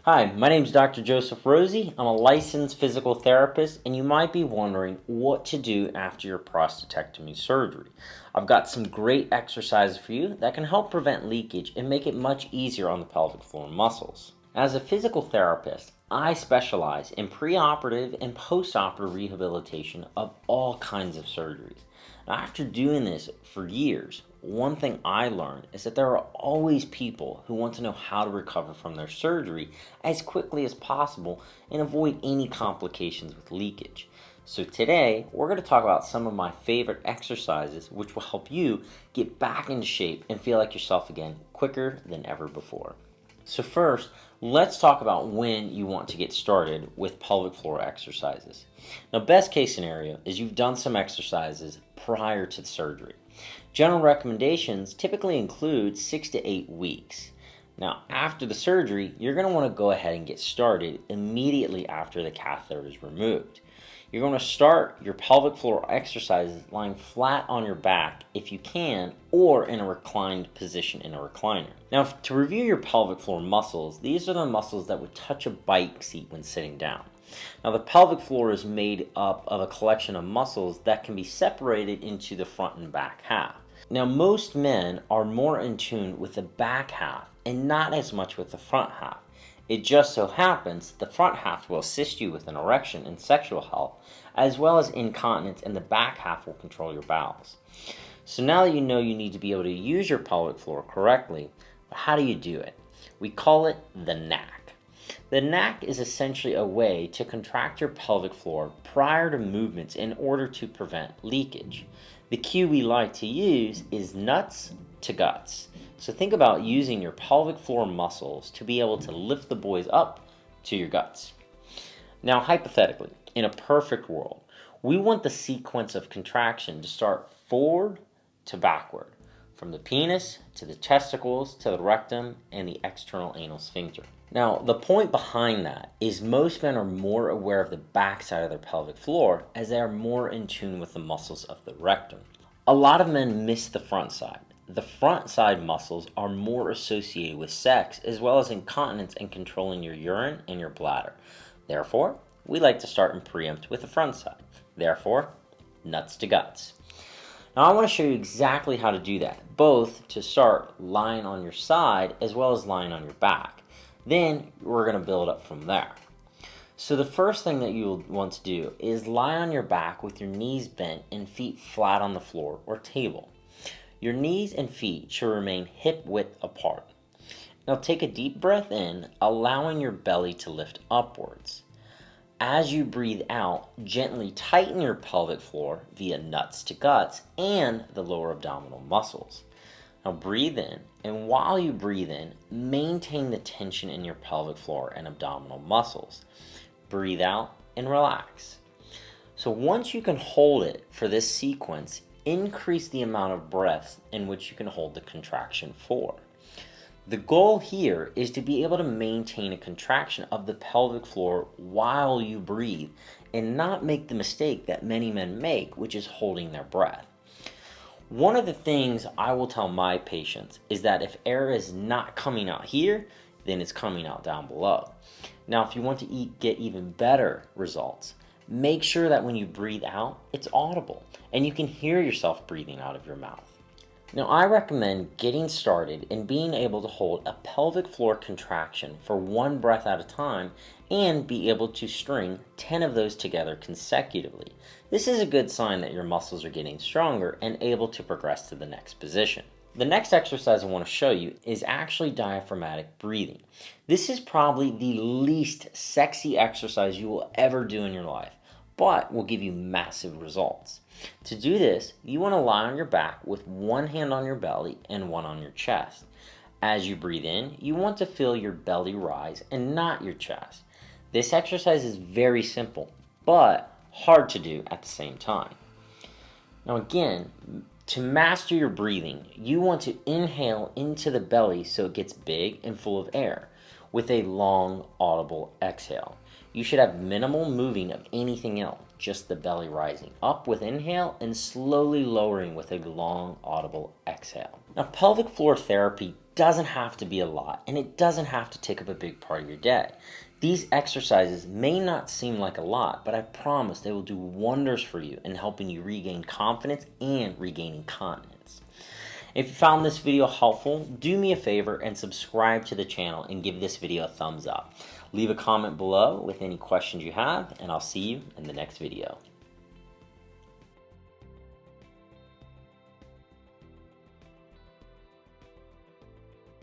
Hi, my name is Dr. Joseph Rosie. I'm a licensed physical therapist, and you might be wondering what to do after your prostatectomy surgery. I've got some great exercises for you that can help prevent leakage and make it much easier on the pelvic floor muscles. As a physical therapist, I specialize in preoperative and postoperative rehabilitation of all kinds of surgeries. Now, after doing this for years, one thing I learned is that there are always people who want to know how to recover from their surgery as quickly as possible and avoid any complications with leakage. So today, we're going to talk about some of my favorite exercises which will help you get back into shape and feel like yourself again quicker than ever before. So first, let's talk about when you want to get started with pelvic floor exercises. Now, best case scenario is you've done some exercises prior to the surgery. General recommendations typically include 6 to 8 weeks. Now, after the surgery, you're going to want to go ahead and get started immediately after the catheter is removed. You're going to start your pelvic floor exercises lying flat on your back if you can, or in a reclined position in a recliner. Now, to review your pelvic floor muscles, these are the muscles that would touch a bike seat when sitting down. Now, the pelvic floor is made up of a collection of muscles that can be separated into the front and back half. Now, most men are more in tune with the back half and not as much with the front half. It just so happens the front half will assist you with an erection and sexual health, as well as incontinence, and the back half will control your bowels. So now that you know you need to be able to use your pelvic floor correctly, how do you do it? We call it the Knack. The Knack is essentially a way to contract your pelvic floor prior to movements in order to prevent leakage. The cue we like to use is nuts to guts. So think about using your pelvic floor muscles to be able to lift the boys up to your guts. Now, hypothetically, in a perfect world, we want the sequence of contraction to start forward to backward, from the penis to the testicles to the rectum and the external anal sphincter. Now, the point behind that is most men are more aware of the backside of their pelvic floor as they are more in tune with the muscles of the rectum. A lot of men miss the front side. The front side muscles are more associated with sex as well as incontinence and controlling your urine and your bladder. Therefore, we like to start and preempt with the front side. Therefore, nuts to guts. Now, I want to show you exactly how to do that, both to start lying on your side as well as lying on your back. Then we're going to build up from there. So the first thing that you'll want to do is lie on your back with your knees bent and feet flat on the floor or table. Your knees and feet should remain hip width apart. Now take a deep breath in, allowing your belly to lift upwards. As you breathe out, gently tighten your pelvic floor via nuts to guts and the lower abdominal muscles. Now breathe in, and while you breathe in, maintain the tension in your pelvic floor and abdominal muscles. Breathe out and relax. So once you can hold it for this sequence, increase the amount of breaths in which you can hold the contraction for. The goal here is to be able to maintain a contraction of the pelvic floor while you breathe and not make the mistake that many men make, which is holding their breath. One of the things I will tell my patients is that if air is not coming out here, then it's coming out down below. Now, if you want to get even better results, make sure that when you breathe out, it's audible and you can hear yourself breathing out of your mouth. Now, I recommend getting started and being able to hold a pelvic floor contraction for one breath at a time and be able to string 10 of those together consecutively. This is a good sign that your muscles are getting stronger and able to progress to the next position. The next exercise I want to show you is actually diaphragmatic breathing. This is probably the least sexy exercise you will ever do in your life, but will give you massive results. To do this, you want to lie on your back with one hand on your belly and one on your chest. As you breathe in, you want to feel your belly rise and not your chest. This exercise is very simple, but hard to do at the same time. Now again, to master your breathing, you want to inhale into the belly so it gets big and full of air with a long, audible exhale. You should have minimal moving of anything else, just the belly rising up with inhale and slowly lowering with a long, audible exhale. Now, pelvic floor therapy doesn't have to be a lot, and it doesn't have to take up a big part of your day. These exercises may not seem like a lot, but I promise they will do wonders for you in helping you regain confidence and regaining continence. If you found this video helpful, do me a favor and subscribe to the channel and give this video a thumbs up. Leave a comment below with any questions you have, and I'll see you in the next video.